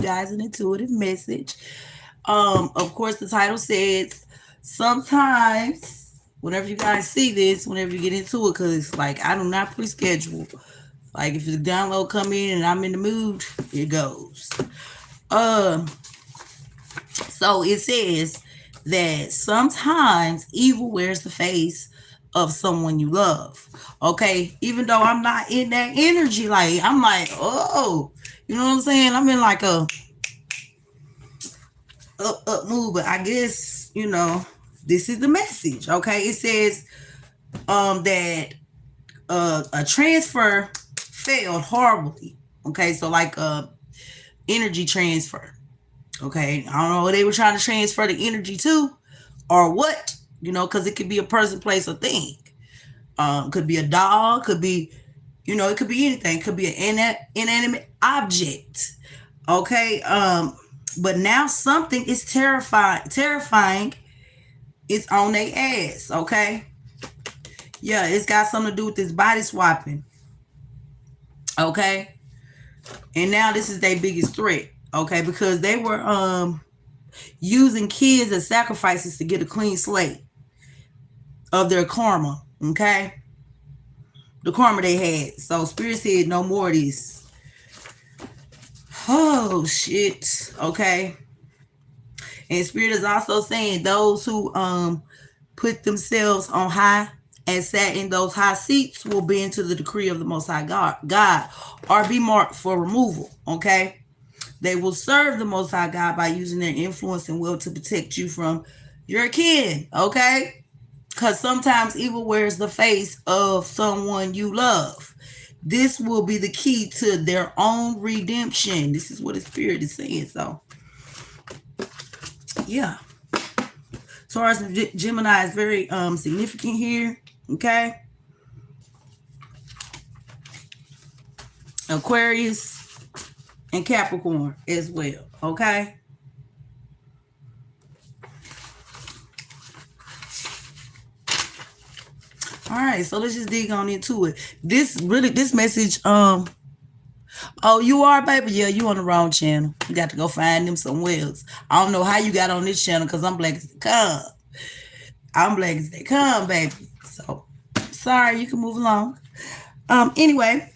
guys an intuitive message. Of course, the title says sometimes, whenever you guys see this, whenever you get into it, because it's like I do not pre-schedule. Like if the download come in and I'm in the mood, it goes. Um, so it says that sometimes evil wears the face of someone you love. Okay, even though I'm not in that energy, like I'm like, oh, you know what I'm saying? I'm in like a up move, but I guess this is the message. Okay, it says that a transfer failed horribly. Okay, so like energy transfer. Okay, I don't know what they were trying to transfer the energy to or what, because it could be a person, place, or thing. Could be a dog, could be, it could be anything. It could be an inanimate object. Okay, but now something is terrifying. It's on their ass. Okay, yeah, it's got something to do with this body swapping. Okay, and now this is their biggest threat. Okay, because they were using kids as sacrifices to get a clean slate of their karma. Okay, the karma they had. So Spirit said no more of this. Oh shit. Okay. And Spirit is also saying those who put themselves on high and sat in those high seats will bend to the decree of the Most High God or be marked for removal. Okay. They will serve the Most High God by using their influence and will to protect you from your kin. Okay. Because sometimes evil wears the face of someone you love. This will be the key to their own redemption. This is what the Spirit is saying. So, yeah. Taurus and Gemini is very significant here. Okay. Aquarius and Capricorn as well. Okay. All right, so let's just dig on into it. This message, oh, you are, baby? Yeah, you on the wrong channel. You got to go find them somewhere else. I don't know how you got on this channel because I'm black as they come. I'm black as they come, baby. So, sorry, you can move along. Anyway,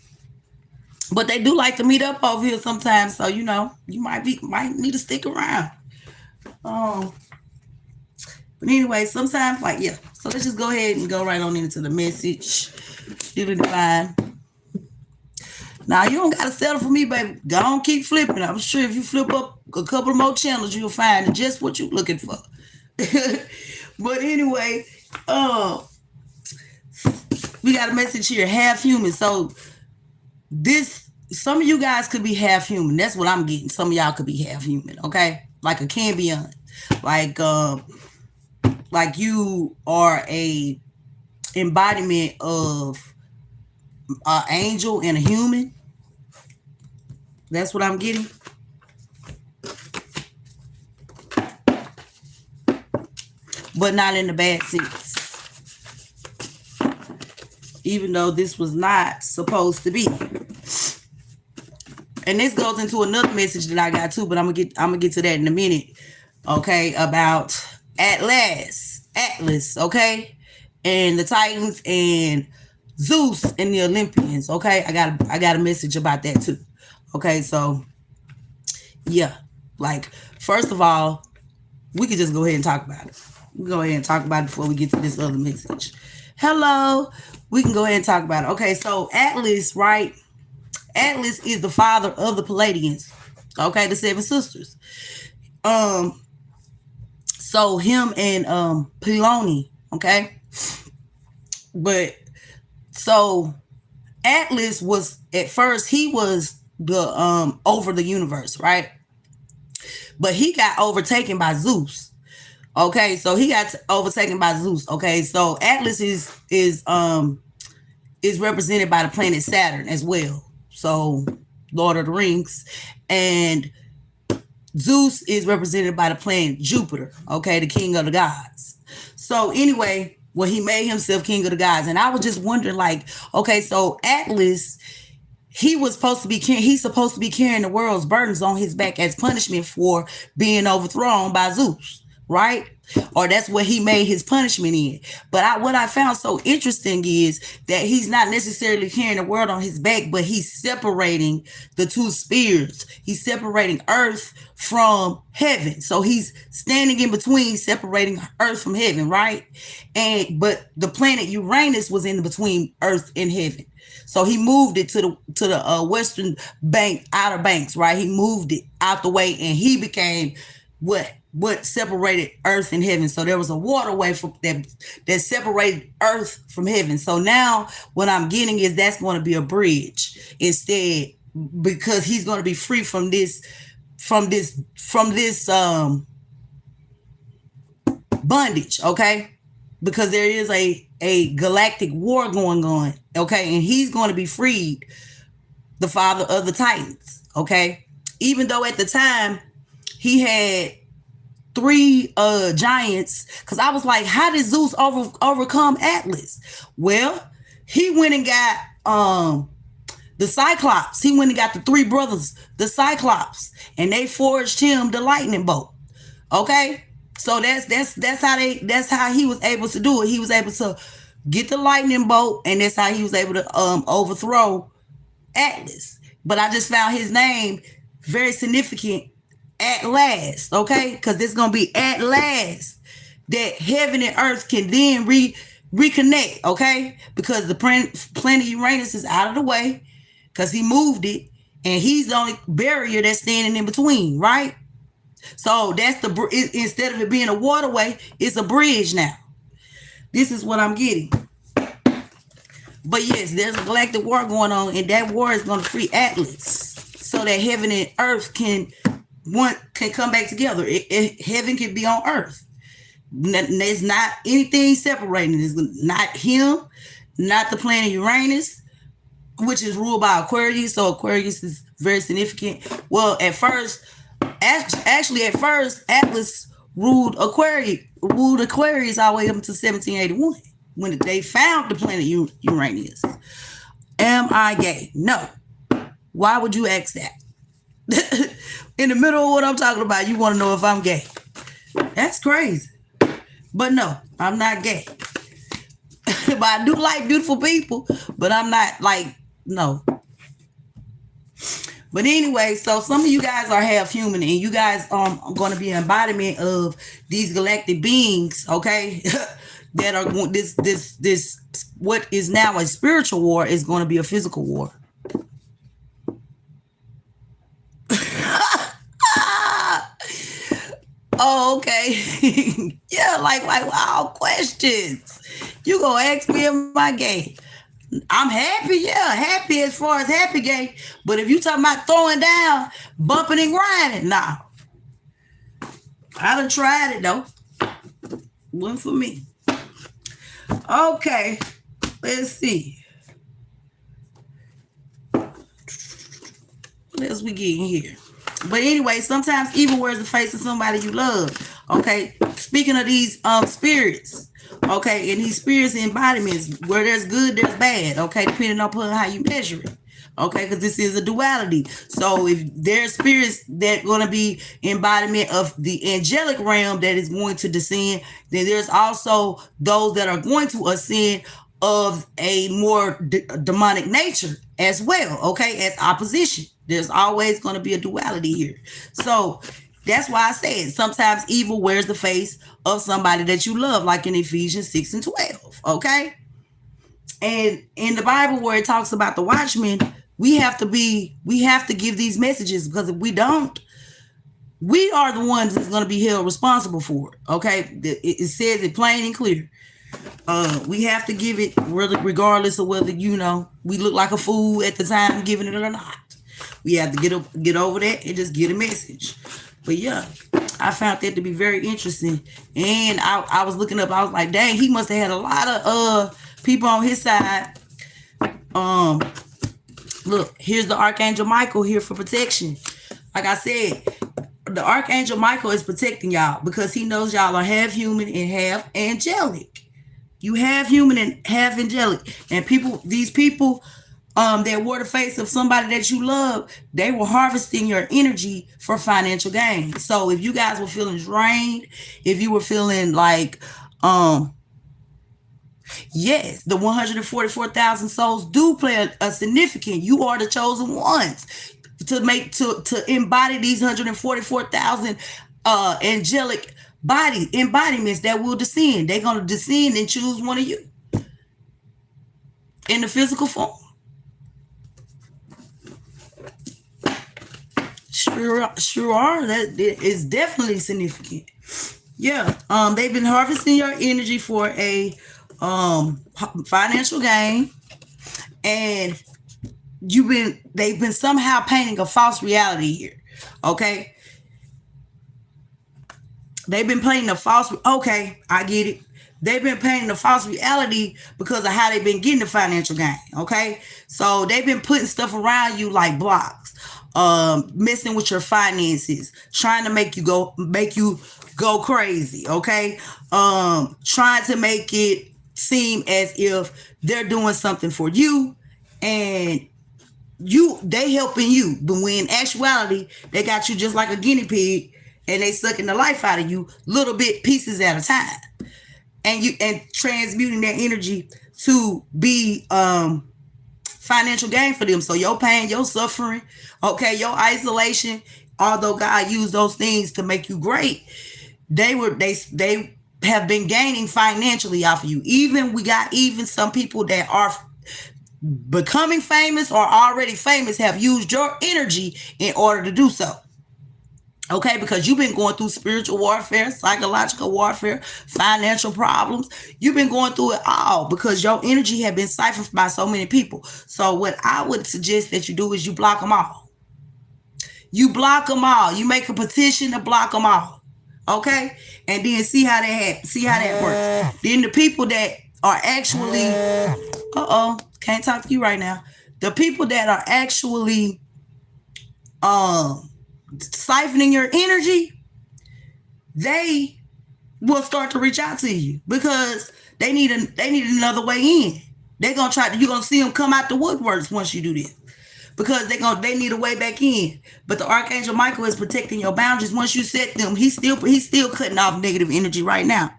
but they do like to meet up over here sometimes, so you might need to stick around. Um, but anyway, sometimes like yeah. So let's just go ahead and go right on into the message. Really divine. Now you don't gotta settle for me, baby. Go on, keep flipping. I'm sure if you flip up a couple more channels, you'll find just what you're looking for. But anyway, we got a message here, half human. So some of you guys could be half human. That's what I'm getting. Some of y'all could be half human, okay? Like a Cambion. Like you are a embodiment of an angel and a human. That's what I'm getting. But not in the bad sense. Even though this was not supposed to be. And this goes into another message that I got too, but I'm gonna get to that in a minute. Okay, about Atlas, okay? And the Titans and Zeus and the Olympians, okay? I got a message about that too. Okay, so yeah. Like, first of all, we could just go ahead and talk about it. We'll go ahead and talk about it before we get to this other message. Hello. We can go ahead and talk about it. Okay, so Atlas, right? Atlas is the father of the Pleiadians. Okay, the seven sisters. So him and Peloni, okay? But so Atlas was at first he was the over the universe, right? But he got overtaken by Zeus. Okay, so he got overtaken by Zeus. Okay, so Atlas is represented by the planet Saturn as well. So Lord of the Rings, and Zeus is represented by the planet Jupiter. Okay, the king of the gods. So anyway, well, he made himself king of the gods, and I was just wondering, like, okay, so Atlas, he's supposed to be carrying the world's burdens on his back as punishment for being overthrown by Zeus, right? Or that's what he made his punishment in. But what I found so interesting is that he's not necessarily carrying the world on his back, but he's separating the two spheres. He's separating earth from heaven. So he's standing in between, separating earth from heaven, right? But the planet Uranus was in between earth and heaven. So he moved it to the western bank, outer banks, right? He moved it out the way, and he became what separated earth and heaven. So there was a waterway that separated earth from heaven. So now what I'm getting is that's going to be a bridge instead, because he's going to be free from this bondage, okay? Because there is a galactic war going on, okay? And he's going to be freed, the father of the Titans, okay? Even though at the time he had 3 giants, because I was like, how did Zeus overcome Atlas? Well, he went and got the Cyclops. He went and got the 3 brothers, the Cyclops, and they forged him the lightning bolt, okay? So that's how he was able to do it. He was able to get the lightning bolt, and that's how he was able to overthrow Atlas. But I just found his name very significant, at last, okay? Because it's gonna be at last that heaven and earth can then reconnect, okay? Because the planet Uranus is out of the way, because he moved it, and he's the only barrier that's standing in between, right? So that's instead of it being a waterway, it's a bridge now. This is what I'm getting. But yes, there's a galactic war going on, and that war is going to free Atlas so that heaven and earth can come back together. Heaven can be on earth. There's not anything separating. It's not him, not the planet Uranus, which is ruled by Aquarius. So Aquarius is very significant. Well, at first, Atlas ruled Aquarius all the way up to 1781 when they found the planet Uranus. Am I gay? No. Why would you ask that? In the middle of what I'm talking about, you want to know if I'm gay. That's crazy. But no, I'm not gay. But I do like beautiful people, but I'm not no. But anyway, so some of you guys are half human, and you guys are going to be an embodiment of these galactic beings, okay? That are this what is now a spiritual war is going to be a physical war. Oh, okay. Yeah, like wow, questions. You gonna ask me am I gay? I'm happy, yeah, happy as far as happy gay. But if you talking about throwing down, bumping and grinding, nah. I done tried it though. One for me. Okay, let's see. What else we getting here? But anyway, sometimes evil wears the face of somebody you love. Okay, speaking of these spirits, okay, and these spirits embodiments, where there's good, there's bad. Okay, depending on how you measure it. Okay, because this is a duality. So if there's spirits that are going to be embodiment of the angelic realm that is going to descend, then there's also those that are going to ascend of a more demonic nature as well. Okay, as opposition. There's always going to be a duality here. So that's why I said sometimes evil wears the face of somebody that you love, like in Ephesians 6 and 12. Okay. And in the Bible where it talks about the watchmen, we have to give these messages, because if we don't, we are the ones that's going to be held responsible for it. Okay. It says it plain and clear. We have to give it regardless of whether, we look like a fool at the time giving it or not. We have to get over that and just get a message. But yeah, I found that to be very interesting. And I was looking up, I was like, dang, he must have had a lot of people on his side. Look, here's the Archangel Michael here for protection. Like I said, the Archangel Michael is protecting y'all because he knows y'all are half human and half angelic. You half human and half angelic. And these people That wore the face of somebody that you love, they were harvesting your energy for financial gain. So if you guys were feeling drained, if you were feeling like, yes, the 144,000 souls do play a significant. You are the chosen ones to embody these 144,000 angelic embodiments that will descend. They're gonna descend and choose one of you in the physical form. Sure are. That is definitely significant. Yeah. They've been harvesting your energy for a financial gain, and they've been somehow painting a false reality here. Okay. They've been painting a false. Okay, I get it. They've been painting a false reality because of how they've been getting the financial gain. Okay, so they've been putting stuff around you like blocks, messing with your finances, trying to make you go crazy. Okay, trying to make it seem as if they're doing something for you, and they helping you, but when in actuality they got you just like a guinea pig, and they sucking the life out of you little bit pieces at a time, and transmuting that energy to be financial gain for them. So your pain, your suffering, okay, your isolation, although God used those things to make you great, they have been gaining financially off of you. We got some people that are becoming famous or already famous have used your energy in order to do so. Okay, because you've been going through spiritual warfare, psychological warfare, financial problems. You've been going through it all because your energy has been siphoned by so many people. So what I would suggest that you do is you block them all. You block them all. You make a petition to block them all. Okay, and then see how that works. Then the people that are actually, can't talk to you right now. The people that are actually, siphoning your energy, they will start to reach out to you because they need another way in. You're gonna see them come out the woodworks once you do this, because they need a way back in. But the Archangel Michael is protecting your boundaries. Once you set them, he's still cutting off negative energy right now.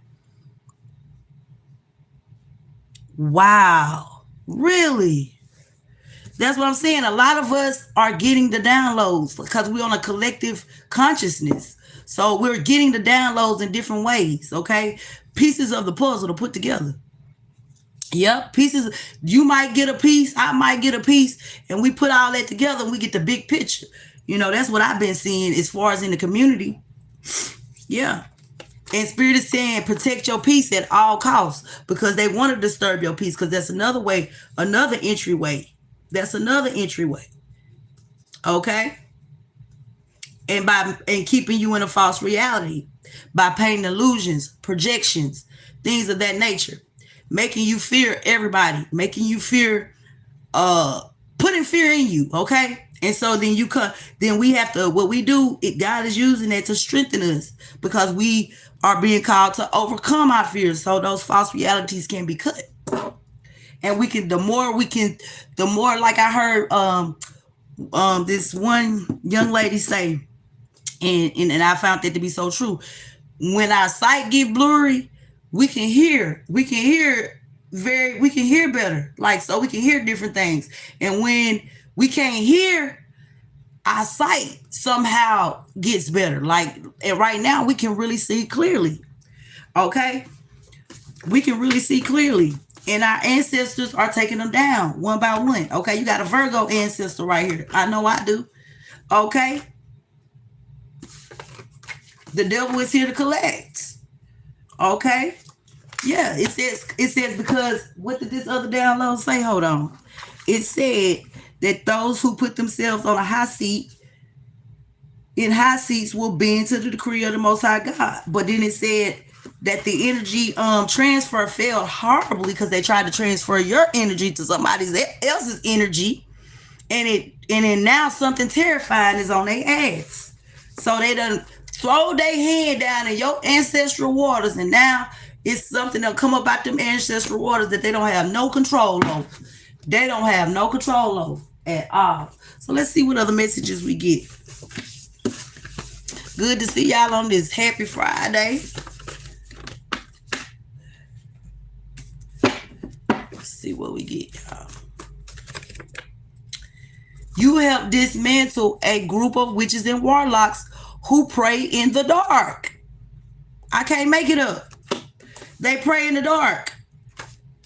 Wow, really? That's what I'm saying. A lot of us are getting the downloads because we're on a collective consciousness. So we're getting the downloads in different ways, okay? Pieces of the puzzle to put together. Yep, pieces. You might get a piece, I might get a piece, and we put all that together and we get the big picture. That's what I've been seeing as far as in the community. Yeah. And Spirit is saying protect your peace at all costs because they want to disturb your peace, because that's another way, another entryway. That's another entryway. Okay? And keeping you in a false reality by painting illusions, projections, things of that nature, making you fear everybody, making you fear, putting fear in you. Okay? And so then we have to, what we do, God is using that to strengthen us because we are being called to overcome our fears so those false realities can be cut. And the more like I heard this one young lady say, and I found that to be so true. When our sight get blurry, we can hear better. Like, so we can hear different things. And when we can't hear, our sight somehow gets better. Like, and right now we can really see clearly. Okay? We can really see clearly. And our ancestors are taking them down one by one. Okay, you got a Virgo ancestor right here. I know I do. Okay. The devil is here to collect. Okay. Yeah, it says because what did this other download say? Hold on. It said that those who put themselves on a high seat, in high seats, will bend to the decree of the Most High God. But then it said that the energy transfer failed horribly because they tried to transfer your energy to somebody else's energy, and then now something terrifying is on their ass. So they done throw their hand down in your ancestral waters, and now it's something that'll come up out them ancestral waters that they don't have no control over. They don't have no control over at all. So let's see what other messages we get. Good to see y'all on this happy Friday. Let's see what we get, y'all. You help dismantle a group of witches and warlocks who pray in the dark. I can't make it up. They pray in the dark.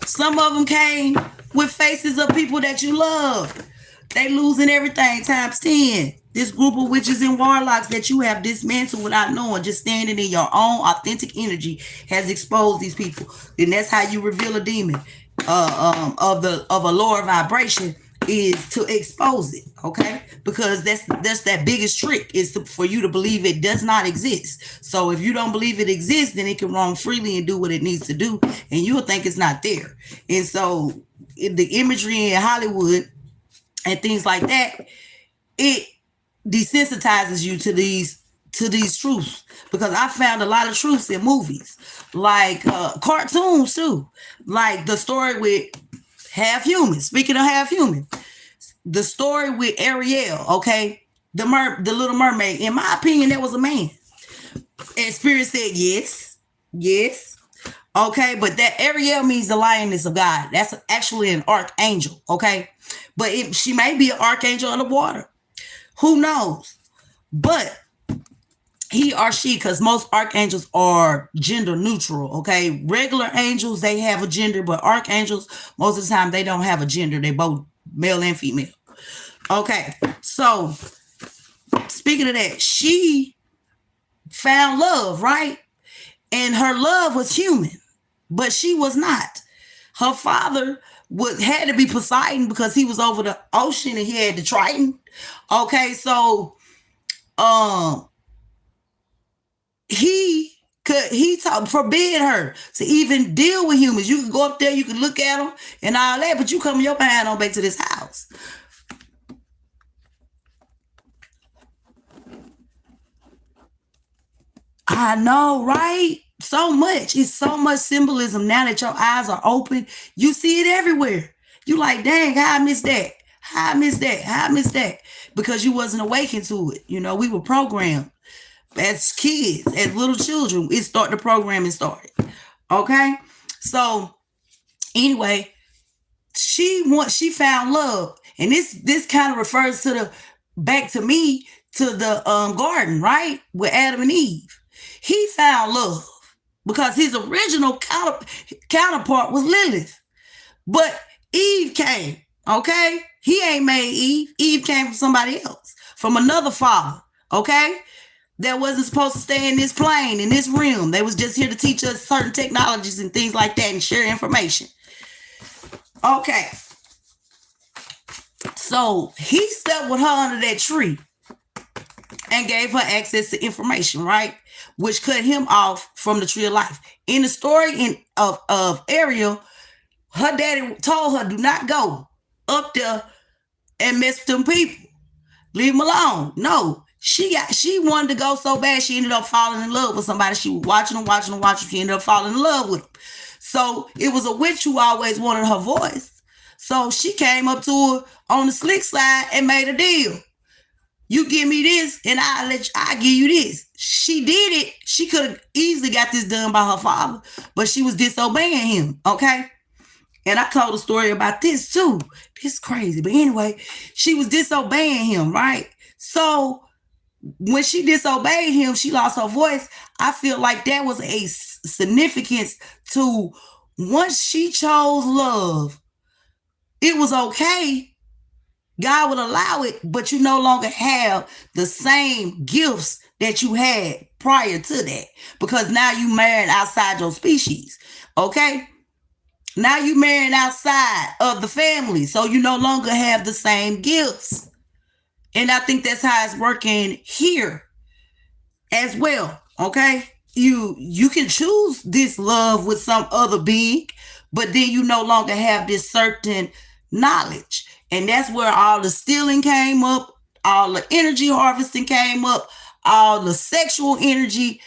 Some of them came with faces of people that you love. They losing everything times 10. This group of witches and warlocks that you have dismantled without knowing, just standing in your own authentic energy, has exposed these people. And that's how you reveal a demon of a lower vibration, is to expose it, okay? Because that's that biggest trick, is for you to believe it does not exist. So if you don't believe it exists, then it can roam freely and do what it needs to do, and you'll think it's not there. And so the imagery in Hollywood and things like that, it desensitizes you to these truths, because I found a lot of truths in movies, like cartoons too, like the story with Half Human. Speaking of Half Human, the story with Ariel, okay, the Little Mermaid. In my opinion, that was a man. And Spirit said yes, okay, but that Ariel means the lioness of God. That's actually an archangel, okay, but she may be an archangel of the water. Who knows? But he or she, because most archangels are gender neutral, okay? Regular angels, they have a gender, but archangels, most of the time, they don't have a gender. They both male and female. Okay, so speaking of that, she found love, right? And her love was human, but she was not. Her father had to be Poseidon, because he was over the ocean and he had the Triton. Okay, so he forbid her to even deal with humans. You can go up there, you can look at them and all that, but you come your behind on back to this house. I know, right? So much. It's so much symbolism now that your eyes are open. You see it everywhere. You like, dang, how I missed that? How I missed that? How I missed that? Because you wasn't awakened to it. You know, we were programmed as kids, as little children. The programming started. Okay? So anyway, she found love. And this kind of refers to back to the garden, right? With Adam and Eve. He found love because his original counterpart was Lilith. But Eve came, okay? He ain't made Eve. Eve came from somebody else, from another father, okay? That wasn't supposed to stay in this plane, in this realm. They was just here to teach us certain technologies and things like that and share information. Okay. So he slept with her under that tree and gave her access to information, right? Which cut him off from the tree of life. In the story of Ariel, her daddy told her, do not go up there and mess with them people. Leave them alone. No, she wanted to go so bad, she ended up falling in love with somebody. She was watching them. She ended up falling in love with him. So it was a witch who always wanted her voice. So she came up to her on the slick side and made a deal. You give me this and I give you this. She did it. She could have easily got this done by her father, but she was disobeying him, okay? And I told a story about this too. This is crazy. But anyway, she was disobeying him, right? So when she disobeyed him, she lost her voice. I feel like that was a significance to, once she chose love, it was okay. God would allow it, but you no longer have the same gifts that you had prior to that, because now you married outside your species, okay? Now you married outside of the family, so you no longer have the same gifts. And I think that's how it's working here as well, okay? You can choose this love with some other being, but then you no longer have this certain knowledge. And that's where all the stealing came up, all the energy harvesting came up, all the sexual energy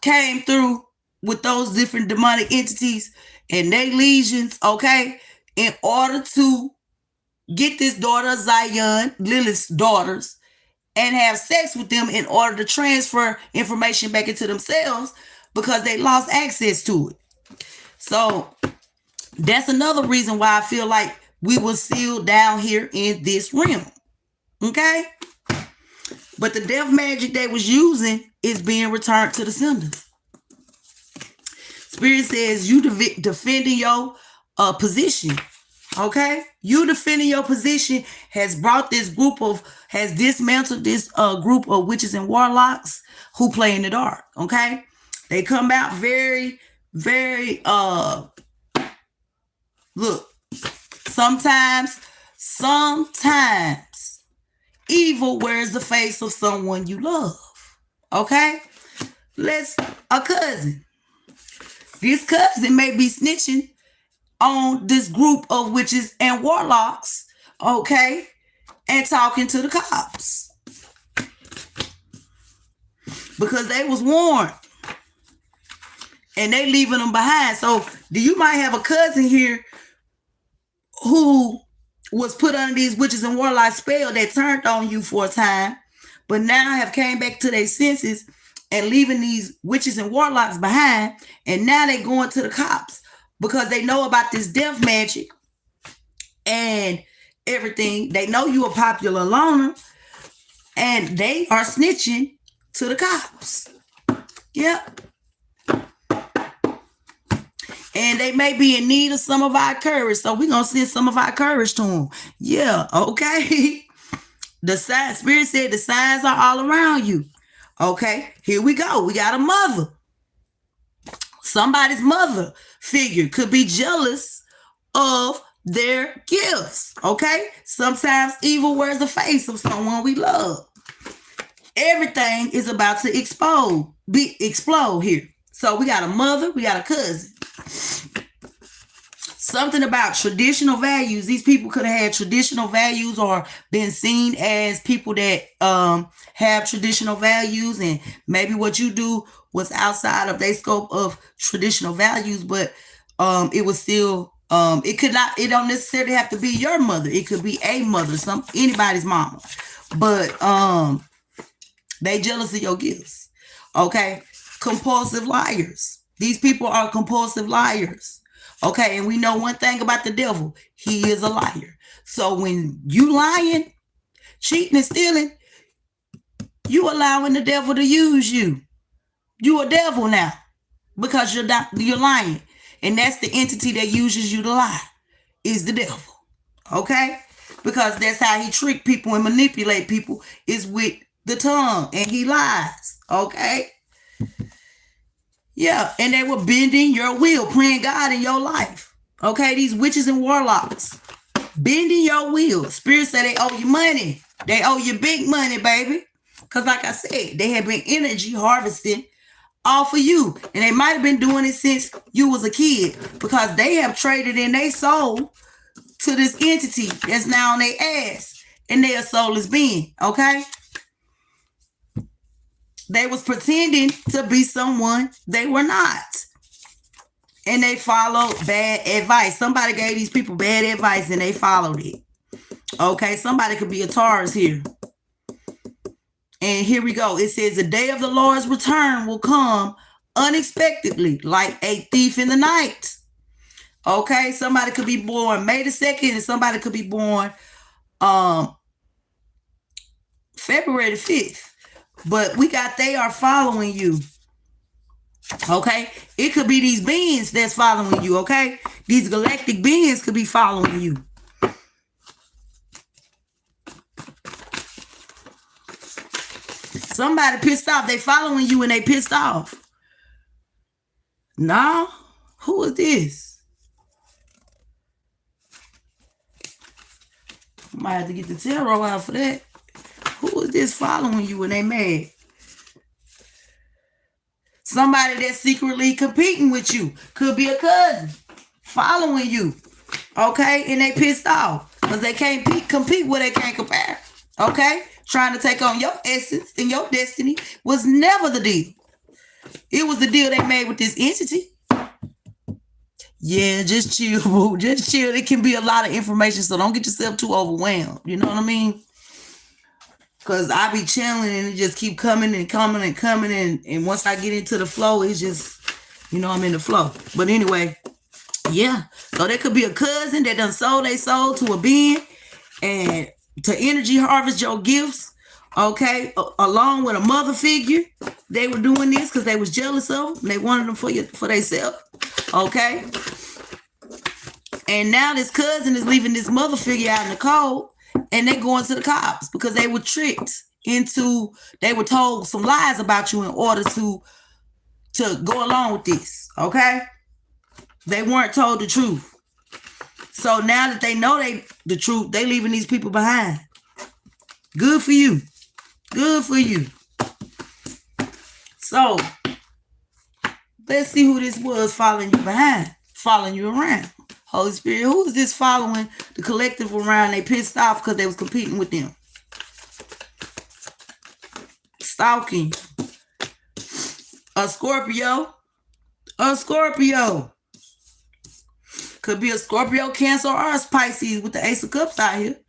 came through with those different demonic entities and their legions, okay? in order to get this daughter of Zion, Lilith's daughters, and have sex with them in order to transfer information back into themselves because they lost access to it. So that's another reason why I feel like we were sealed down here in this realm. Okay? But the death magic they was using is being returned to the senders. Spirit says you defending your position. Okay? You defending your position has dismantled this group of witches and warlocks who play in the dark. Okay? They come out very, very, look, sometimes evil wears the face of someone you love. Okay? A cousin. This cousin may be snitching on this group of witches and warlocks, okay, and talking to the cops because they was warned and they leaving them behind. So you might have a cousin here who was put under these witches and warlocks spell that turned on you for a time, but now have came back to their senses and leaving these witches and warlocks behind, and now they going to the cops because they know about this death magic and everything. They know you a popular loner, and they are snitching to the cops. Yep. And they may be in need of some of our courage, so we're going to send some of our courage to them. Yeah, okay. The Spirit said the signs are all around you. Okay, here we go. We got a mother. Somebody's mother figure could be jealous of their gifts. Okay, sometimes evil wears the face of someone we love. Everything is about to explode here. So we got a mother, we got a cousin. Something about traditional values. These people could have had traditional values or been seen as people that have traditional values, and maybe what you do was outside of their scope of traditional values, but it was still it don't necessarily have to be your mother. It could be a mother, anybody's mama. But they jealous of your gifts. Okay? Compulsive liars. These people are compulsive liars. Okay, and we know one thing about the devil. He is a liar. So when you lying, cheating and stealing, you allowing the devil to use you. You a devil now because you're lying. And that's the entity that uses you to lie, is the devil. Okay? Because that's how he trick people and manipulate people, is with the tongue. And he lies. Okay? Yeah, and they were bending your will, playing God in your life. Okay, these witches and warlocks bending your will. Spirit said they owe you money. They owe you big money, baby. Because like I said, they have been energy harvesting off of you. And they might have been doing it since you was a kid, because they have traded in their soul to this entity that's now on their ass. And their soulless being, okay? They was pretending to be someone they were not. And they followed bad advice. Somebody gave these people bad advice and they followed it. Okay, somebody could be a Taurus here. And here we go. It says the day of the Lord's return will come unexpectedly, like a thief in the night. Okay, somebody could be born May the 2nd and somebody could be born February the 5th. But we got they are following you. Okay? It could be these beings that's following you, okay? These galactic beings could be following you. Somebody pissed off. They following you and they pissed off. No? Who is this? I might have to get the tarot out for that. Who is this following you when they mad? Somebody that's secretly competing with you. Could be a cousin following you. Okay? And they pissed off because they can't compete where they can't compare. Okay? Trying to take on your essence and your destiny was never the deal. It was the deal they made with this entity. Yeah, just chill, boo. Just chill. It can be a lot of information, so don't get yourself too overwhelmed. You know what I mean? Cause I be chilling and it just keep coming and coming and coming and once I get into the flow, it's just I'm in the flow. But anyway, yeah. So there could be a cousin that done sold their soul to a being and to energy harvest your gifts. Okay, along with a mother figure, they were doing this because they was jealous of them. They wanted them for themselves. Okay, and now this cousin is leaving this mother figure out in the cold, and they going to the cops because they were tricked into. They were told some lies about you in order to go along with this. Okay, they weren't told the truth. So now that they know the truth, they leaving these people behind. Good for you. Good for you. So let's see who this was following you behind, following you around. Holy Spirit, who is this following the collective around? They pissed off because they was competing with them. Stalking. A Scorpio. A Scorpio. Could be a Scorpio, Cancer, or a Pisces with the Ace of Cups out here.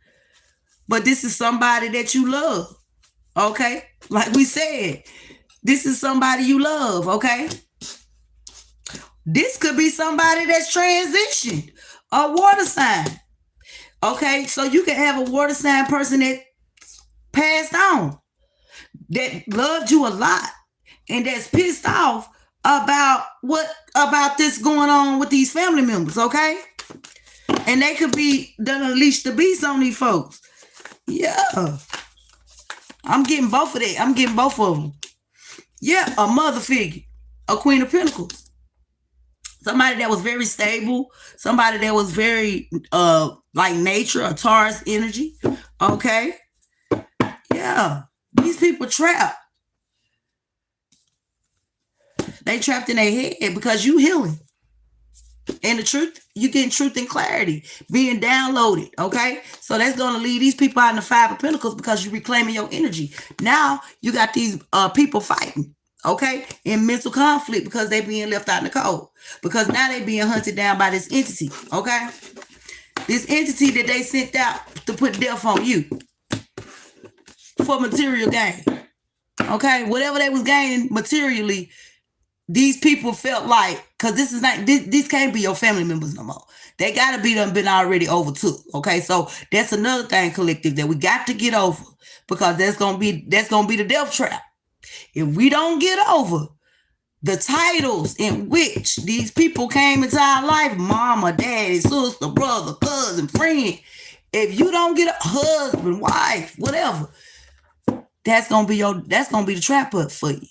But this is somebody that you love. Okay? Like we said, this is somebody you love. Okay? This could be somebody that's transitioned. A water sign. Okay? So you can have a water sign person that passed on. That loved you a lot. And that's pissed off about this going on with these family members, okay? And they could be done unleash the beast on these folks. Yeah. I'm getting both of that. I'm getting both of them. Yeah, a mother figure. A Queen of Pentacles. Somebody that was very stable. Somebody that was very like nature, a Taurus energy. Okay? Yeah. These people trapped. They trapped in their head because you healing. And the truth, you getting truth and clarity being downloaded. Okay. So that's going to lead these people out in the Five of Pentacles because you're reclaiming your energy. Now you got these people fighting. Okay. In mental conflict because they being left out in the cold. Because now they being hunted down by this entity. Okay. This entity that they sent out to put death on you for material gain. Okay. Whatever they was gaining materially, these people felt like, because this is not, this can't be your family members no more. They got to be done been already overtook. Okay, so that's another thing, collective, that we got to get over, because that's gonna be the death trap. If we don't get over the titles in which these people came into our life, mama, daddy, sister, brother, cousin, friend, if you don't get a husband, wife, whatever, that's gonna be the trap up for you.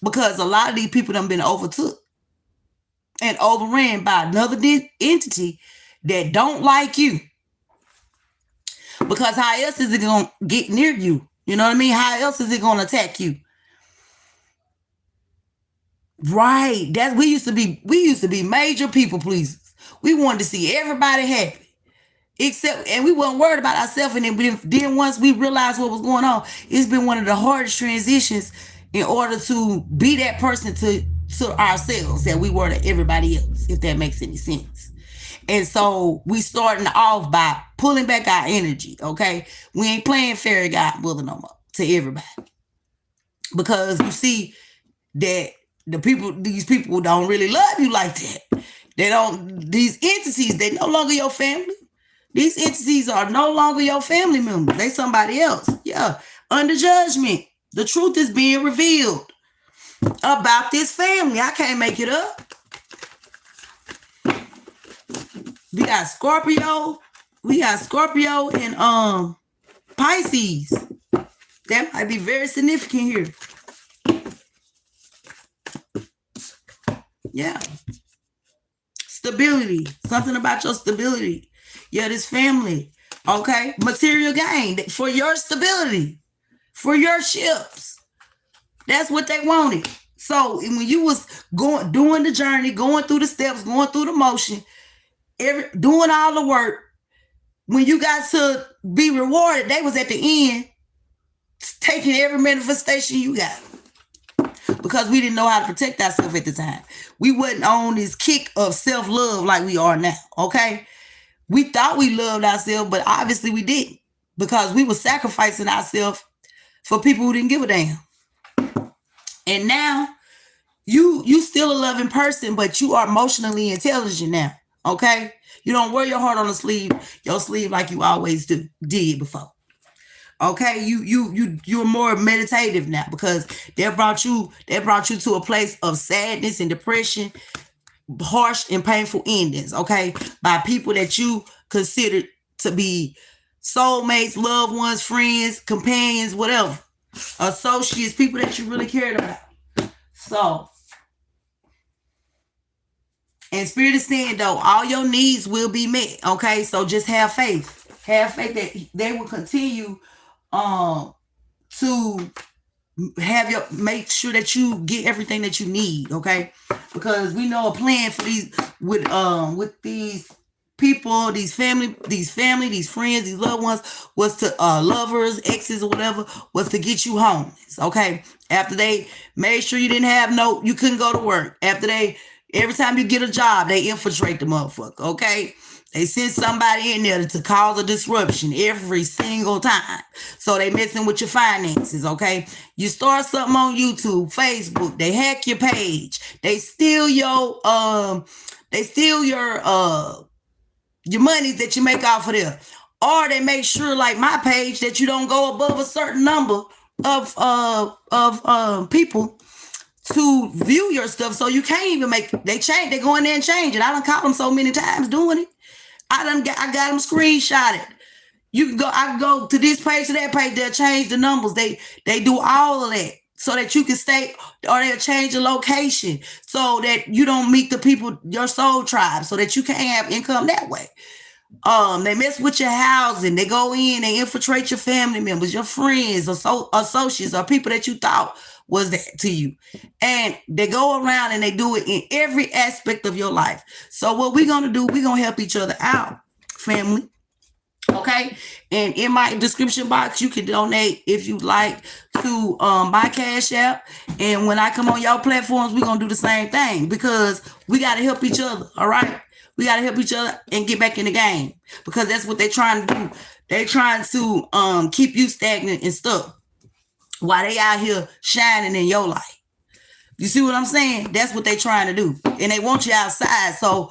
Because a lot of these people done been overtook and overran by another entity that don't like you. Because how else is it going to get near you? You know what I mean? How else is it going to attack you? Right. We used to be major people pleasers. We wanted to see everybody happy. And we weren't worried about ourselves. And then once we realized what was going on, it's been one of the hardest transitions in order to be that person to ourselves that we were to everybody else, if that makes any sense. And so we starting off by pulling back our energy, okay? We ain't playing fairy godmother no more to everybody. Because you see that these people don't really love you like that. These entities, they no longer your family. These entities are no longer your family members. They somebody else. Yeah. Under judgment. The truth is being revealed about this family. I can't make it up. We got Scorpio and Pisces. That might be very significant here. Yeah. Stability. Something about your stability. Yeah, this family. Okay. Material gain for your stability. For your ships. That's what they wanted. So when you was doing the journey, going through the steps, going through the motion, doing all the work, when you got to be rewarded, they was at the end taking every manifestation you got. because we didn't know how to protect ourselves at the time. We wasn't on this kick of self-love like we are now, okay? We thought we loved ourselves, but obviously we didn't, because we were sacrificing ourselves for people who didn't give a damn. And now you still a loving person, but you are emotionally intelligent now, okay? You don't wear your heart on your sleeve like you always did before. Okay, you're more meditative now, because that brought you to a place of sadness and depression, harsh and painful endings, okay, by people that you considered to be soulmates, loved ones, friends, companions, whatever, associates, people that you really cared about. So, and Spirit is saying, though, all your needs will be met, okay? So just have faith. Have faith that they will continue to make sure that you get everything that you need, okay? Because we know a plan for these with these people, these family, these friends, these loved ones, was to lovers, exes, or whatever, was to get you homeless, okay? After they made sure you didn't have you couldn't go to work. After every time you get a job, they infiltrate the motherfucker, okay? They send somebody in there to cause a disruption every single time. So they messing with your finances, okay? You start something on YouTube, Facebook, they hack your page. They steal your money that you make off of there. Or they make sure, like my page, that you don't go above a certain number of people to view your stuff, so you can't even they go in there and change it. I done caught them so many times doing it. I got them screenshotted. You can go, I can go to this page, to that page, they'll change the numbers. They do all of that so that you can stay, or they'll change the location so that you don't meet the people, your soul tribe, so that you can't have income that way. They mess with your housing. They go in, they infiltrate your family members, your friends, associates, or people that you thought was that to you. And they go around and they do it in every aspect of your life. So what we're going to do, we're going to help each other out, family. Okay? And in my description box, you can donate if you like to my Cash App. And when I come on y'all platforms, we're going to do the same thing, because we got to help each other, all right? We got to help each other and get back in the game, because that's what they're trying to do. They're trying to keep you stagnant and stuck while they out here shining in your life. You see what I'm saying? That's what they're trying to do. And they want you outside so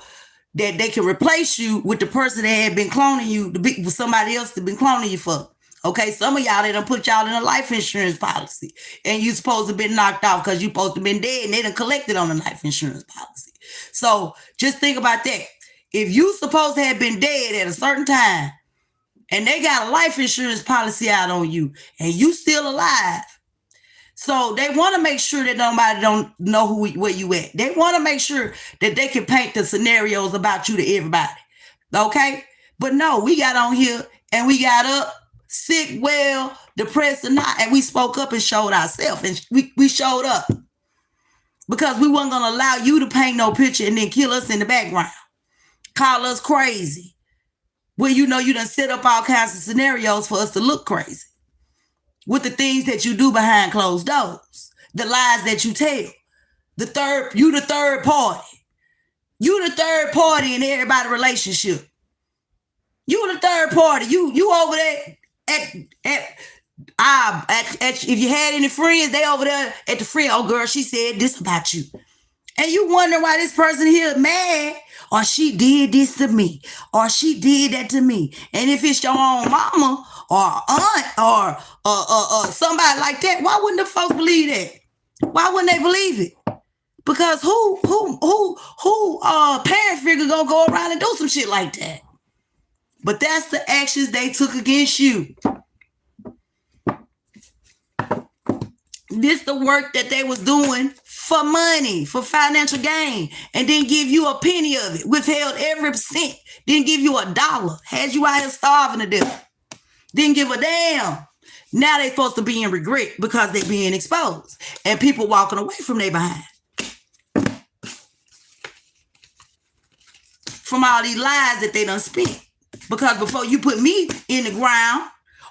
that they can replace you with the person that had been cloning you, with somebody else that been cloning you for. Okay, some of y'all, they done put y'all in a life insurance policy, and you supposed to have been knocked off because you supposed to have been dead, and they done collected on the life insurance policy. So just think about that. If you supposed to have been dead at a certain time, and they got a life insurance policy out on you, and you still alive, so they want to make sure that nobody don't know where you at. They want to make sure that they can paint the scenarios about you to everybody. Okay? But no, we got on here and we got up, sick, well, depressed or not, and we spoke up and showed ourselves, and we showed up, because we weren't going to allow you to paint no picture and then kill us in the background. Call us crazy. Well, you know, you done set up all kinds of scenarios for us to look crazy with the things that you do behind closed doors, the lies that you tell. You the third party. You the third party in everybody's relationship. You the third party. You over there if you had any friends, they over there at the friend. Oh, girl, she said this about you. And you wonder why this person here mad, or she did this to me, or she did that to me. And if it's your own mama or aunt or somebody like that, why wouldn't the folks believe that? Why wouldn't they believe it? Because who parent figure gonna go around and do some shit like that? But that's the actions they took against you. This the work that they was doing for money, for financial gain, and didn't give you a penny of it, withheld every cent, didn't give you $1, had you out here starving to death, didn't give a damn. Now they supposed to be in regret because they being exposed and people walking away from their behind. From all these lies that they done spent. Because before you put me in the ground,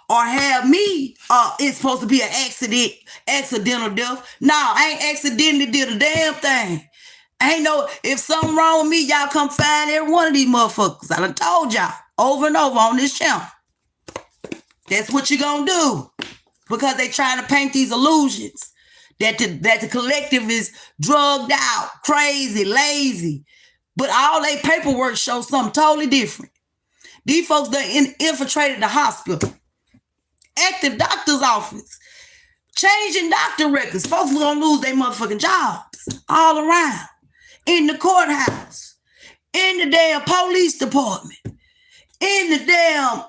or have me, it's supposed to be an accidental death. No, I ain't accidentally did a damn thing. Ain't no, if something wrong with me, y'all come find every one of these motherfuckers. I done told y'all over and over on this channel. That's what you gonna do. Because they trying to paint these illusions that the collective is drugged out, crazy, lazy. But all they paperwork shows something totally different. These folks done infiltrated the hospital, active doctor's office, changing doctor records. Folks are gonna lose their motherfucking jobs all around. In the courthouse, in the damn police department, in the damn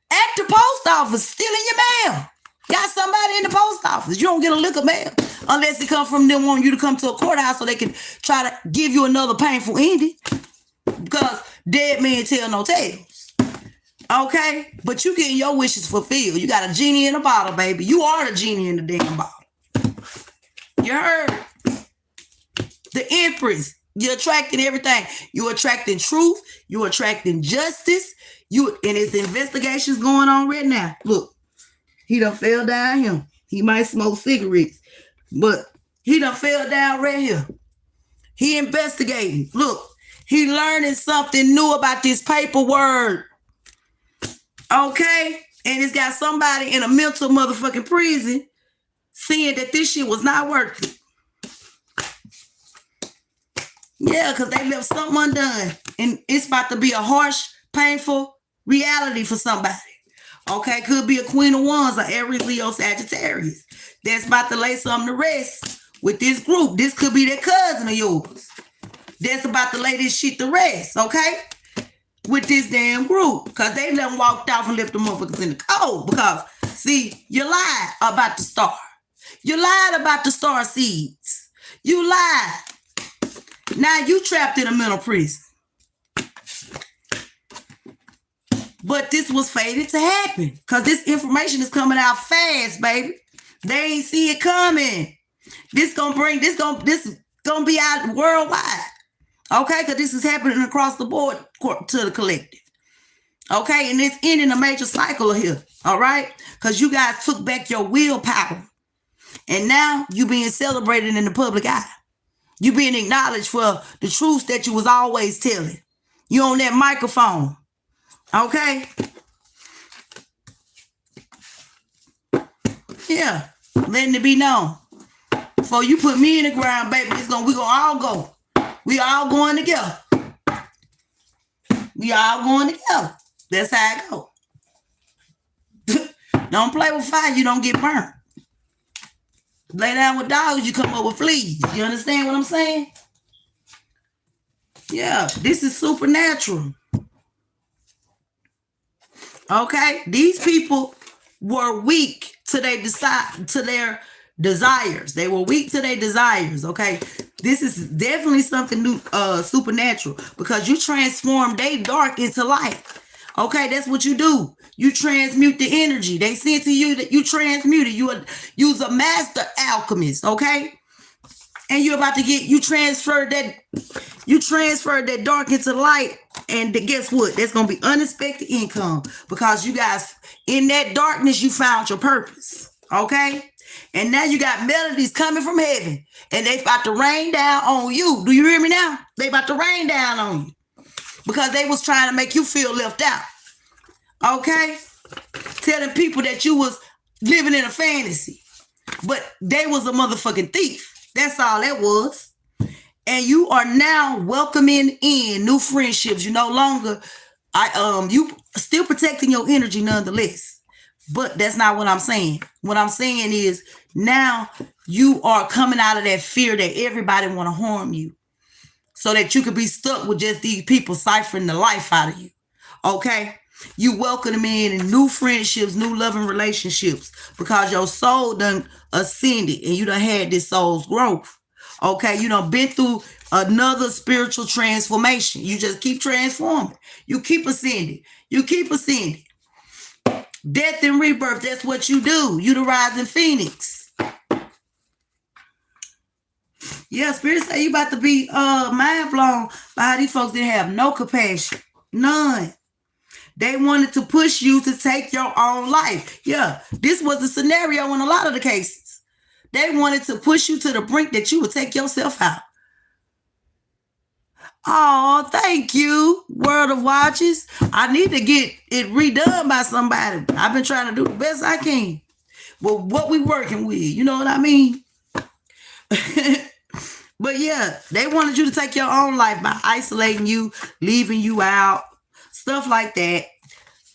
at the post office, stealing your mail. Got somebody in the post office. You don't get a lick of mail unless it comes from them wanting you to come to a courthouse so they can try to give you another painful ending. Because dead men tell no tales. Okay? But you getting your wishes fulfilled. You got a genie in a bottle, baby. You are the genie in the damn bottle. You heard? The Empress. You're attracting everything. You're attracting truth. You're attracting justice. And it's investigations going on right now. Look, he done fell down here. He might smoke cigarettes, but he done fell down right here. He investigating. Look, he learning something new about this paperwork. Okay? And it's got somebody in a mental motherfucking prison seeing that this shit was not worth it. Yeah, because they left something undone. And it's about to be a harsh, painful reality for somebody. Okay, could be a Queen of Wands or Aries, Leo, Sagittarius. That's about to lay something to rest with this group. This could be their cousin of yours. That's about to lay this shit to rest, okay? With this damn group. Because they done walked off and left the motherfuckers in the cold. Because, see, you lied about the star. You lied about the star seeds. You lied. Now you trapped in a mental prison. But this was fated to happen. Because this information is coming out fast, baby. They ain't see it coming. This gonna be out worldwide. Okay, because this is happening across the board to the collective. Okay, and it's ending a major cycle here. All right? Because you guys took back your willpower. And now you being celebrated in the public eye. You being acknowledged for the truths that you was always telling. You on that microphone. Okay? Yeah. Letting it be known. Before you put me in the ground, baby, we gonna all go. We all going together. We all going together. That's how it go. Don't play with fire, you don't get burnt. Lay down with dogs, you come up with fleas. You understand what I'm saying? Yeah, this is supernatural. Okay? These people were weak to their desires. They were weak to their desires, okay? This is definitely something new, supernatural, because you transform their dark into light. Okay, that's what you do. You transmute the energy. They sent to you that you transmuted. You's a master alchemist, okay? And you're about to you transferred that dark into light. And guess what? There's going to be unexpected income, because you guys, in that darkness, you found your purpose, okay? And now you got melodies coming from heaven, and they about to rain down on you. Do you hear me now? They about to rain down on you. Because they was trying to make you feel left out. Okay? Telling people that you was living in a fantasy. But they was a motherfucking thief. That's all that was. And you are now welcoming in new friendships. You no longer, you still protecting your energy nonetheless. But that's not what I'm saying. What I'm saying is now you are coming out of that fear that everybody want to harm you, so that you could be stuck with just these people ciphering the life out of you. Okay? You welcome them in new friendships, new loving relationships, because your soul done ascended and you done had this soul's growth. Okay? You done been through another spiritual transformation. You just keep transforming. You keep ascending. You keep ascending. Death and rebirth, that's what you do. You the rising phoenix. Yeah, Spirit say you about to be mind blown by how these folks didn't have no compassion. None. They wanted to push you to take your own life. Yeah, this was the scenario in a lot of the cases. They wanted to push you to the brink that you would take yourself out. Oh, thank you, World of Watches. I need to get it redone by somebody. I've been trying to do the best I can. Well, what we working with, you know what I mean? But yeah, they wanted you to take your own life by isolating you, leaving you out, stuff like that.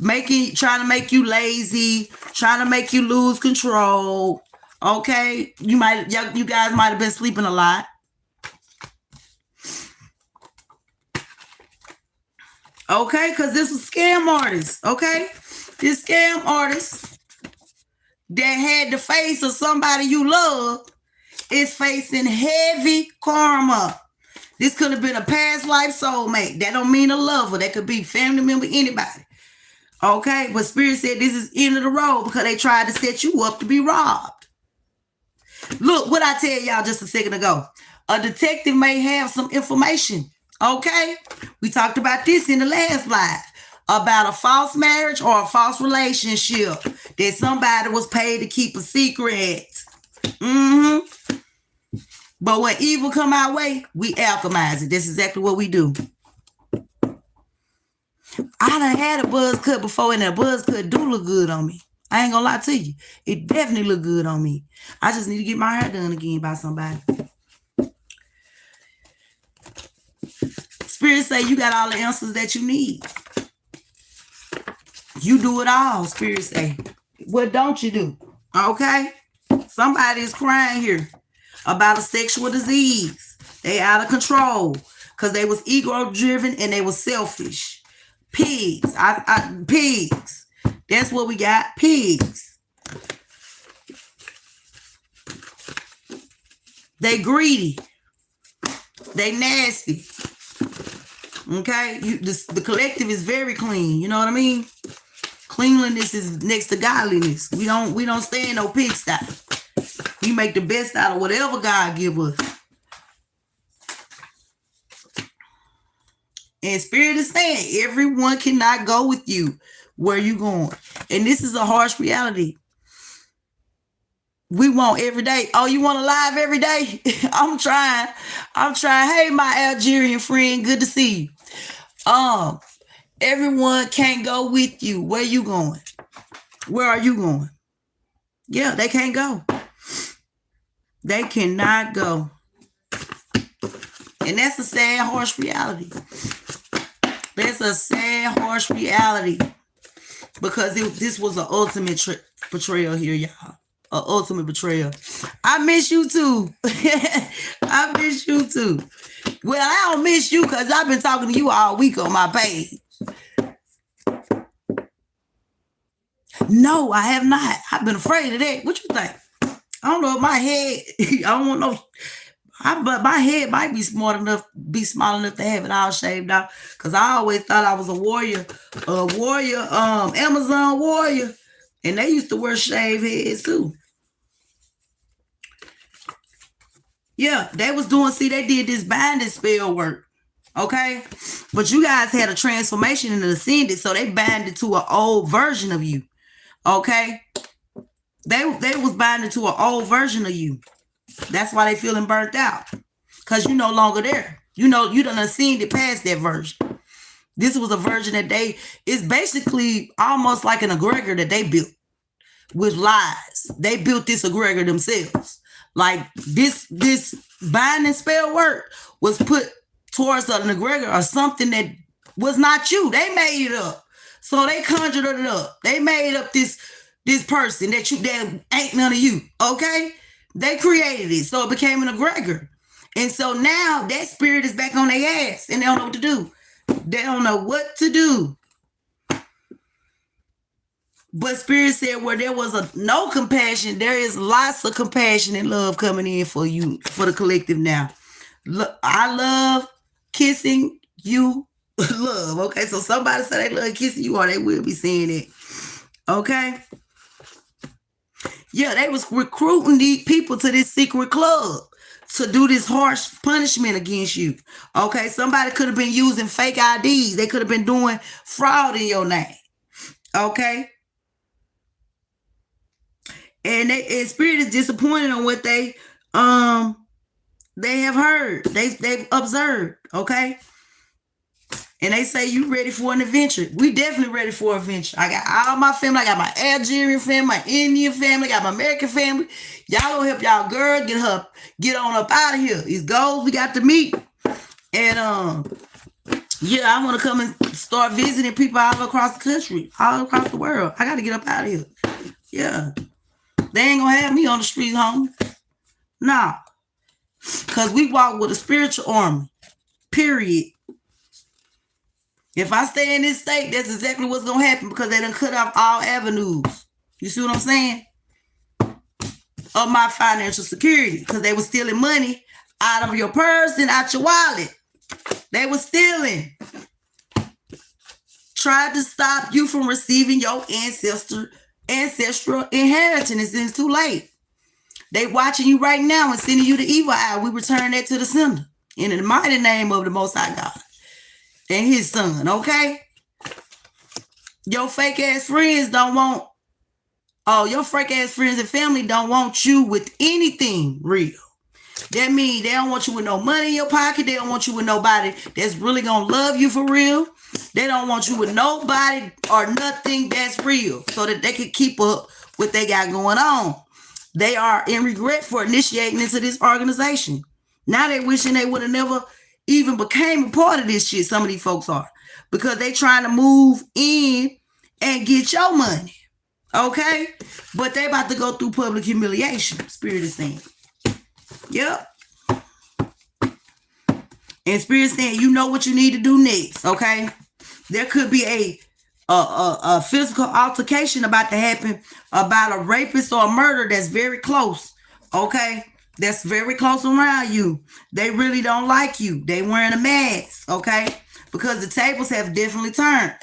Trying to make you lazy, trying to make you lose control. Okay, you guys might have been sleeping a lot. Okay, because this was scam artists. Okay, this scam artist that had the face of somebody you love is facing heavy karma. This could have been a past life soulmate. That don't mean a lover. That could be family member, anybody. Okay, but Spirit said this is end of the road because they tried to set you up to be robbed. Look, what I tell y'all just a second ago. A detective may have some information. Okay, we talked about this in the last live about a false marriage or a false relationship that somebody was paid to keep a secret. But when evil come our way, we alchemize it. That's exactly what we do. I done had a buzz cut before, and that buzz cut do look good on me. I ain't gonna lie to you. It definitely look good on me. I just need to get my hair done again by somebody. Spirit say you got all the answers that you need. You do it all, Spirit say. What don't you do? Okay? Somebody is crying here about a sexual disease. They out of control because they was ego-driven and they was selfish. Pigs. Pigs. That's what we got. Pigs. They greedy. They nasty. Okay? The collective is very clean. You know what I mean? Cleanliness is next to godliness. We don't stay in no pigsty. We make the best out of whatever God give us. And Spirit is saying everyone cannot go with you where you going. And this is a harsh reality. We want every day. Oh, you want to live every day? I'm trying. Hey, my Algerian friend, good to see you. Everyone can't go with you. Where you going? Where are you going? Yeah, they can't go. They cannot go. And that's a sad, harsh reality. That's a sad, harsh reality. Because this was an ultimate betrayal here, y'all. An ultimate betrayal. I miss you too. I miss you too. Well, I don't miss you because I've been talking to you all week on my page. No, I have not. I've been afraid of that. What you think? I don't know if my head, I don't know. But my head might be small enough to have it all shaved out. Because I always thought I was a warrior, Amazon warrior. And they used to wear shaved heads too. Yeah, they did this binding spell work. Okay? But you guys had a transformation and ascended, so they binded to an old version of you. Okay? They was binding to an old version of you. That's why they feeling burnt out. Because you're no longer there. You done ascended past that version. This was a version that it's basically almost like an egregor that they built with lies. They built this egregor themselves. Like this binding spell work was put towards an egregor or something that was not you. They made it up. So they conjured it up. They made up this person that ain't none of you. Okay? They created it. So it became an egregor. And so now that spirit is back on their ass and they don't know what to do. They don't know what to do. But Spirit said where there was no compassion, there is lots of compassion and love coming in for you, for the collective now. I love kissing you. Love. Okay, so somebody said they love kissing you or they will be saying it. Okay? Yeah, they was recruiting these people to this secret club to do this harsh punishment against you. Okay, somebody could have been using fake IDs. They could have been doing fraud in your name. Okay, and spirit is disappointed on what they have heard. They've observed. Okay, and they say you ready for an adventure. We definitely ready for an adventure. I got all my family. I got my Algerian family, my Indian family, I got my American family. Y'all gonna help y'all girl get on up out of here. These goals we got to meet. And yeah, I want to come and start visiting people all across the country, all across the world. I got to get up out of here. Yeah, they ain't gonna have me on the streets, homie. Nah, cause we walk with a spiritual army. Period. If I stay in this state, that's exactly what's gonna happen because they done cut off all avenues. You see what I'm saying? Of my financial security, because they were stealing money out of your purse and out your wallet. They were stealing. Tried to stop you from receiving your ancestral inheritance. It's too late. They watching you right now and sending you the evil eye. We return that to the sender in the mighty name of the Most High God and His Son. Okay, your fake ass friends don't want. Oh, your fake ass friends and family don't want you with anything real. That means they don't want you with no money in your pocket. They don't want you with nobody that's really gonna love you for real. They don't want you with nobody or nothing that's real so that they can keep up what they got going on. They are in regret for initiating into this organization. Now they wishing they would have never even became a part of this shit. Some of these folks are, because they trying to move in and get your money. Okay? But they about to go through public humiliation, Spirit is saying. Yep. And Spirit saying, you know what you need to do next, okay? There could be a physical altercation about to happen about a rapist or a murder that's very close, okay? That's very close around you. They really don't like you. They wearing a mask, okay? Because the tables have definitely turned.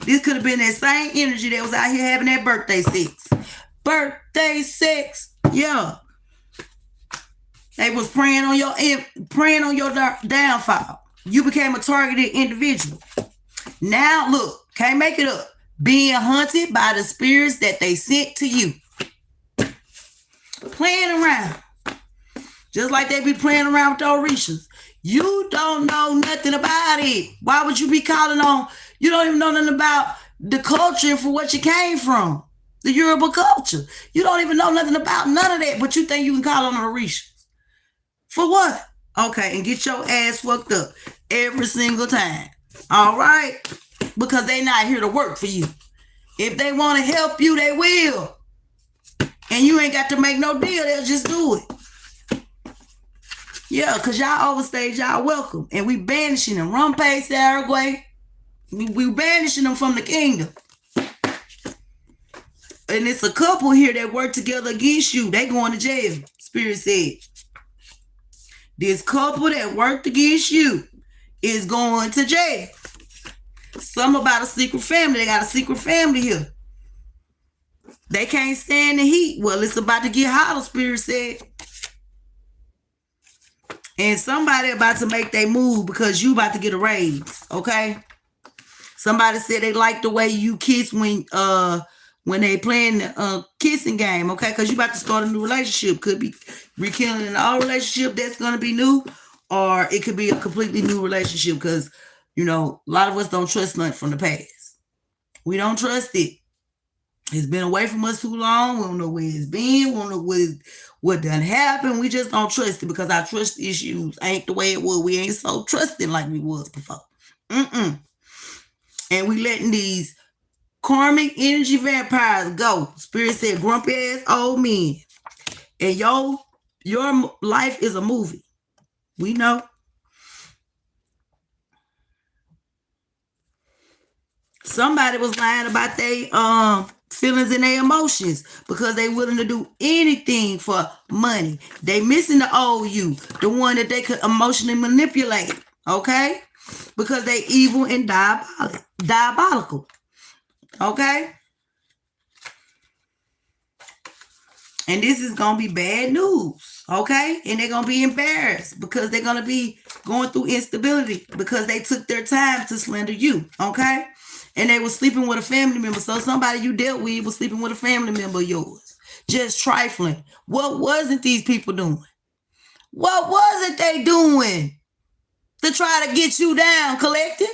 This could have been that same energy that was out here having that birthday sex. Birthday sex. Yeah. They was praying on your downfall. You became a targeted individual. Now look, can't make it up. Being hunted by the spirits that they sent to you. Playing around. Just like they be playing around with the Orishas. You don't know nothing about it. Why would you be calling on? You don't even know nothing about the culture for what you came from. The Yoruba culture. You don't even know nothing about none of that, but you think you can call on the Orishas. For what? Okay, and get your ass fucked up every single time. All right? Because they not here to work for you. If they want to help you, they will. And you ain't got to make no deal. They'll just do it. Yeah, because y'all overstayed y'all welcome. And we banishing them. Rumpe, Saragway. We banishing them from the kingdom. And it's a couple here that work together against you. They going to jail. Spirit said. This couple that worked against you is going to jail. Some about a secret family. They got a secret family here. They can't stand the heat. Well, it's about to get hotter, Spirit said. And somebody about to make their move because you about to get a raise, okay? Somebody said they like the way you kiss when they playing the kissing game, okay? Because you about to start a new relationship. Could be rekindling an old relationship that's going to be new, or it could be a completely new relationship because, you know, a lot of us don't trust nothing from the past. We don't trust it. It's been away from us too long. We don't know where it's been. We don't know what done happened. We just don't trust it because our trust issues ain't the way it was. We ain't so trusting like we was before. And we letting these karmic energy vampires go. Spirit said, grumpy ass old men. And your life is a movie. We know. Somebody was lying about their feelings and their emotions because they willing to do anything for money. They missing the old you, the one that they could emotionally manipulate. Okay? Because they evil and diabolical. Okay? And this is going to be bad news, okay? And they're going to be embarrassed because they're going to be going through instability because they took their time to slander you, okay? And they were sleeping with a family member. So somebody you dealt with was sleeping with a family member of yours. Just trifling. What wasn't these people doing? What wasn't they doing to try to get you down, collective?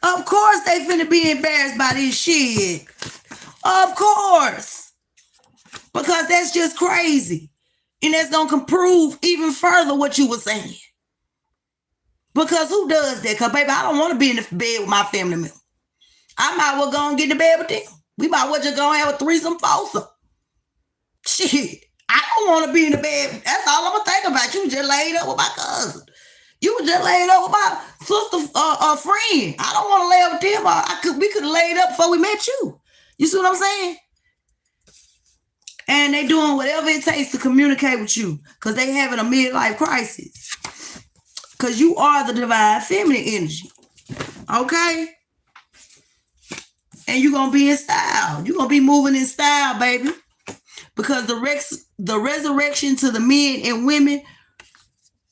Of course they finna be embarrassed by this shit. Of course. Because that's just crazy. And that's going to prove even further what you were saying. Because who does that? Because, baby, I don't want to be in the bed with my family member. I might well go and get in the bed with them. We might well just go and have a threesome, foursome. Shit. I don't want to be in the bed. That's all I'm going to think about. You just laid up with my cousin. You were just laid up with my sister friend. I don't want to lay up with them. We could have laid up before we met you. You see what I'm saying? And they doing whatever it takes to communicate with you because they having a midlife crisis. Because you are the divine feminine energy. Okay? And you're going to be in style. You're going to be moving in style, baby. Because the resurrection to the men and women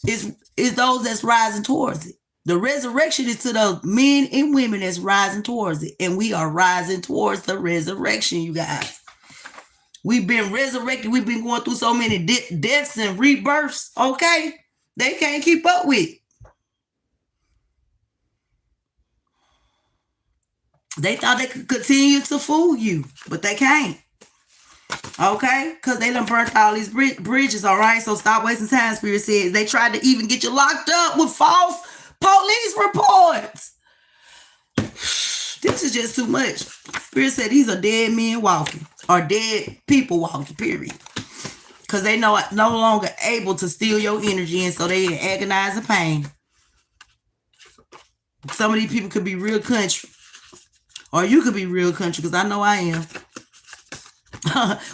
is those that's rising towards it. The resurrection is to the men and women that's rising towards it. And we are rising towards the resurrection, you guys. We've been resurrected. We've been going through so many deaths and rebirths. Okay? They can't keep up with it. They thought they could continue to fool you, but they can't. Okay? Because they done burnt all these bridges, all right? So stop wasting time, Spirit says. They tried to even get you locked up with false police reports. This is just too much. Spirit said these are dead men walking, or dead people walking, period. Because they no longer able to steal your energy, and so they in agonizing pain. Some of these people could be real country. Or you could be real country, because I know I am.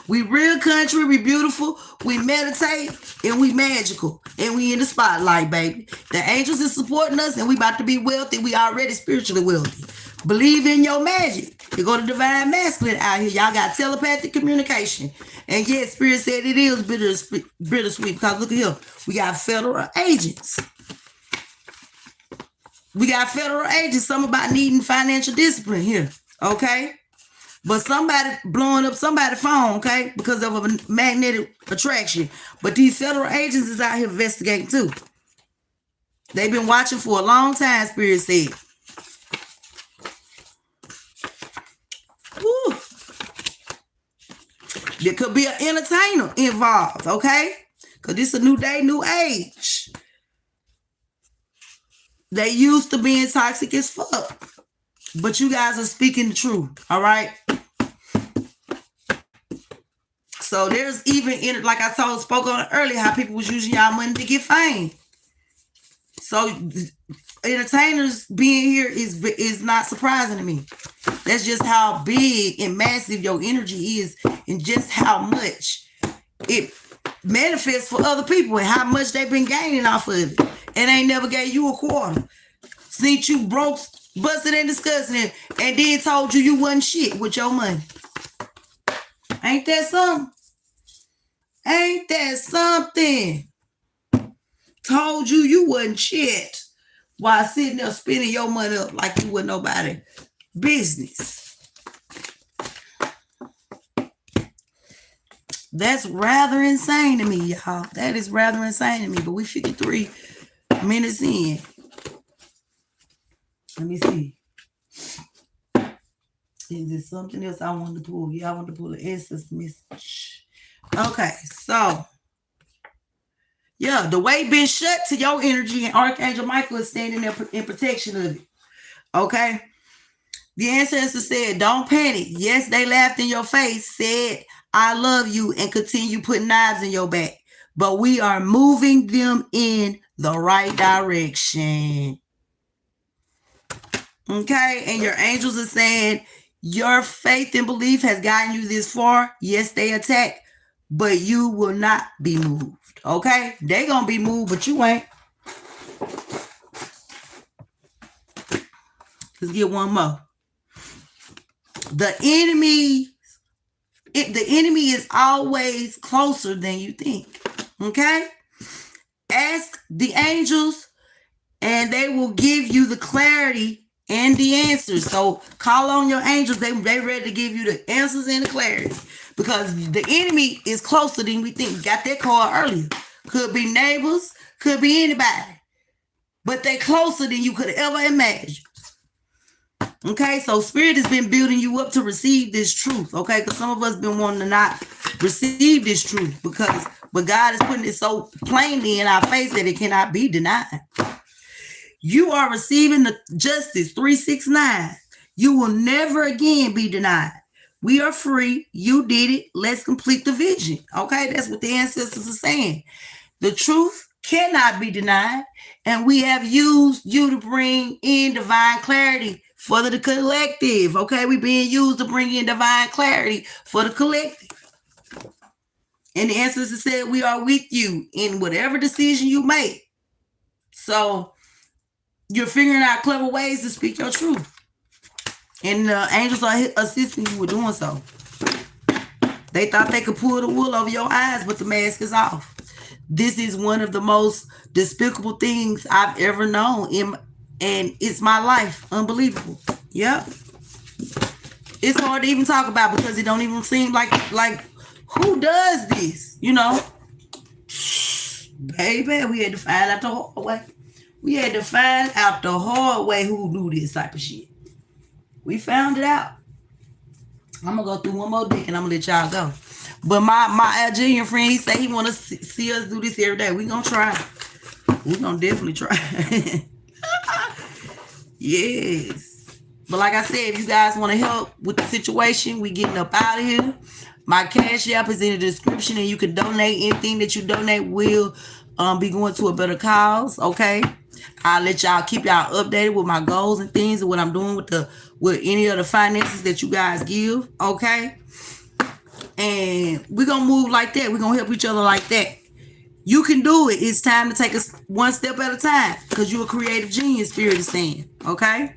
We real country, we beautiful, we meditate, and we magical. And we in the spotlight, baby. The angels is supporting us, and we about to be wealthy. We already spiritually wealthy. Believe in your magic. You go to divine masculine out here. Y'all got telepathic communication. And yes, Spirit said it is bittersweet. Because look at here. We got federal agents. We got federal agents. Some about needing financial discipline here. Okay? But somebody blowing up somebody's phone, okay? Because of a magnetic attraction. But these federal agents is out here investigating too. They've been watching for a long time, Spirit said. Woo. There could be an entertainer involved, okay? Because this is a new day, new age. They used to being toxic as fuck. But you guys are speaking the truth, all right? So there's even, like I spoke on earlier, how people was using y'all money to get fame. So entertainers being here is not surprising to me. That's just how big and massive your energy is, and just how much it manifests for other people, and how much they've been gaining off of it. And ain't never gave you a quarter. Seen you broke, busted and disgusting it, and then told you wasn't shit with your money. Ain't that something? Ain't that something? Told you wasn't shit while sitting there spending your money up like you wasn't nobody business. That's rather insane to me, y'all. That is rather insane to me. But we 53 minutes in. Let me see. Is there something else I want to pull? Yeah, I want to pull the essence message. Okay, so yeah, the way been shut to your energy, and Archangel Michael is standing there in protection of it. Okay. The ancestor said, don't panic. Yes, they laughed in your face, said, I love you, and continue putting knives in your back. But we are moving them in the right direction. Okay. And your angels are saying, your faith and belief has gotten you this far. Yes, they attack, but you will not be moved. Okay? They gonna be moved, but you ain't. Let's get one more. The enemy's the enemy is always closer than you think. Okay? Ask the angels and they will give you the clarity and the answers. So call on your angels. They ready to give you the answers and the clarity. Because the enemy is closer than we think. Got that card earlier. Could be neighbors, could be anybody. But they closer than you could ever imagine. Okay, so Spirit has been building you up to receive this truth. Okay, because some of us been wanting to not receive this truth but God is putting it so plainly in our face that it cannot be denied. You are receiving the justice 369. You will never again be denied. We are free. You did it. Let's complete the vision. Okay, that's what the ancestors are saying. The truth cannot be denied, and we have used you to bring in divine clarity for the collective. Okay, we're being used to bring in divine clarity for the collective. And the ancestors said we are with you in whatever decision you make. So you're figuring out clever ways to speak your truth. And the angels are assisting you with doing so. They thought they could pull the wool over your eyes, but the mask is off. This is one of the most despicable things I've ever known. And it's my life. Unbelievable. Yep. It's hard to even talk about because it don't even seem like who does this? You know? Baby, we had to find out the hard way. We had to find out the hard way who do this type of shit. We found it out. I'm gonna go through one more dick and I'm gonna let y'all go. But my Algerian friend, he said he wanna see us do this every day. We gonna try. We gonna definitely try. Yes. But like I said, if you guys want to help with the situation, we getting up out of here. My Cash App is in the description and you can donate. Anything that you donate will be going to a better cause. Okay. I'll let y'all keep y'all updated with my goals and things and what I'm doing with any of the finances that you guys give. Okay. And we're going to move like that. We're going to help each other like that. You can do it. It's time to take us one step at a time because you're a creative genius, Spirit is saying. Okay.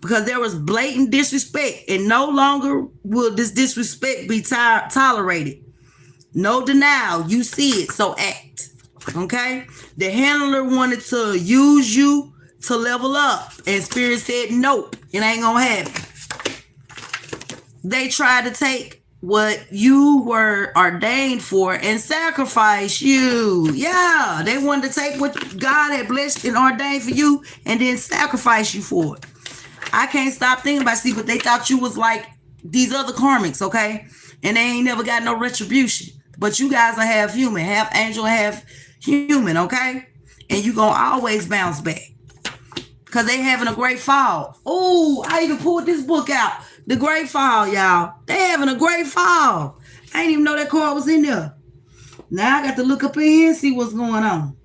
Because there was blatant disrespect and no longer will this disrespect be tolerated. No denial. You see it. So act. Okay. The handler wanted to use you to level up. And Spirit said, nope, it ain't gonna happen. They tried to take what you were ordained for and sacrifice you. Yeah. They wanted to take what God had blessed and ordained for you and then sacrifice you for it. I can't stop thinking about it, but they thought you was like these other karmics, okay? And they ain't never got no retribution. But you guys are half human, half angel, half human, okay? And you gonna always bounce back. Because they having a great fall. Oh, I even pulled this book out. The Great Fall, y'all. They having a great fall. I didn't even know that card was in there. Now I got to look up in here and see what's going on.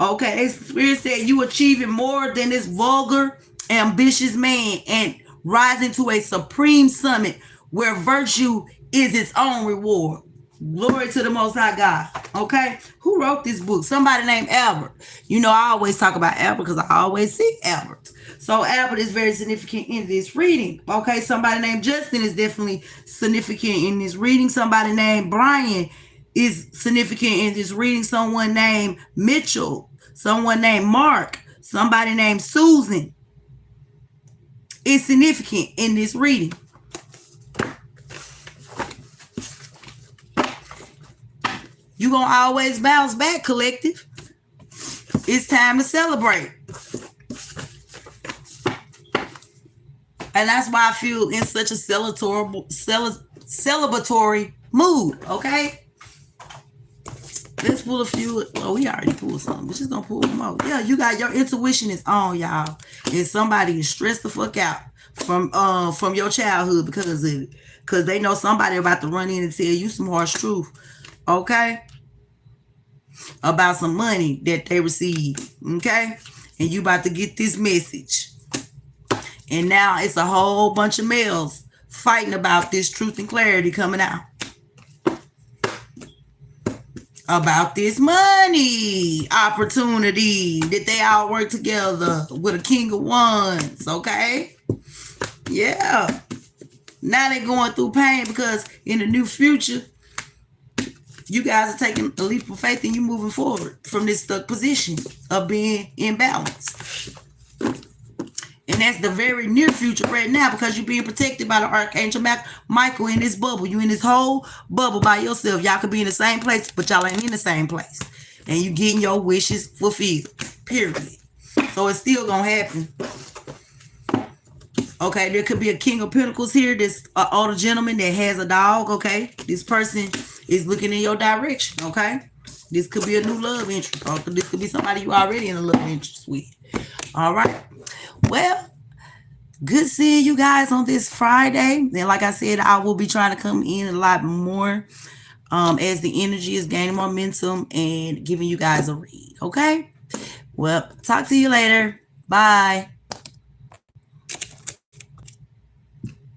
Okay, Spirit said you achieving more than this vulgar, ambitious man and rising to a supreme summit where virtue is its own reward. Glory to the Most High God. Okay, who wrote this book? Somebody named Albert. You know, I always talk about Albert because I always see Albert. So Albert is very significant in this reading. Okay, somebody named Justin is definitely significant in this reading. Somebody named Brian is significant in this reading. Someone named Mitchell, someone named Mark, somebody named Susan is significant in this reading. You're going to always bounce back, collective. It's time to celebrate. And that's why I feel in such a celebratory mood, okay? Let's pull a few. Oh, we already pulled some. We're just gonna pull them out. Yeah, you got your intuition is on, y'all. And somebody is stressed the fuck out from your childhood because of it. Because they know somebody about to run in and tell you some harsh truth. Okay? About some money that they received. Okay? And you about to get this message. And now it's a whole bunch of males fighting about this truth and clarity coming out. about this money opportunity that they all work together with a king of wands. Okay, yeah. Now they're going through pain because in the new future, you guys are taking a leap of faith and you moving forward from this stuck position of being imbalanced. And that's the very near future right now because you're being protected by the Archangel Michael in this bubble. You in this whole bubble by yourself. Y'all could be in the same place, but y'all ain't in the same place. And you getting your wishes fulfilled. Period. So it's still going to happen. Okay, there could be a King of Pentacles here. This older gentleman that has a dog, okay? This person is looking in your direction, okay? This could be a new love interest. Or this could be somebody you already in a love interest with. All right. Well, good seeing you guys on this Friday. And like I said, I will be trying to come in a lot more as the energy is gaining momentum and giving you guys a read, okay? Well, talk to you later. Bye.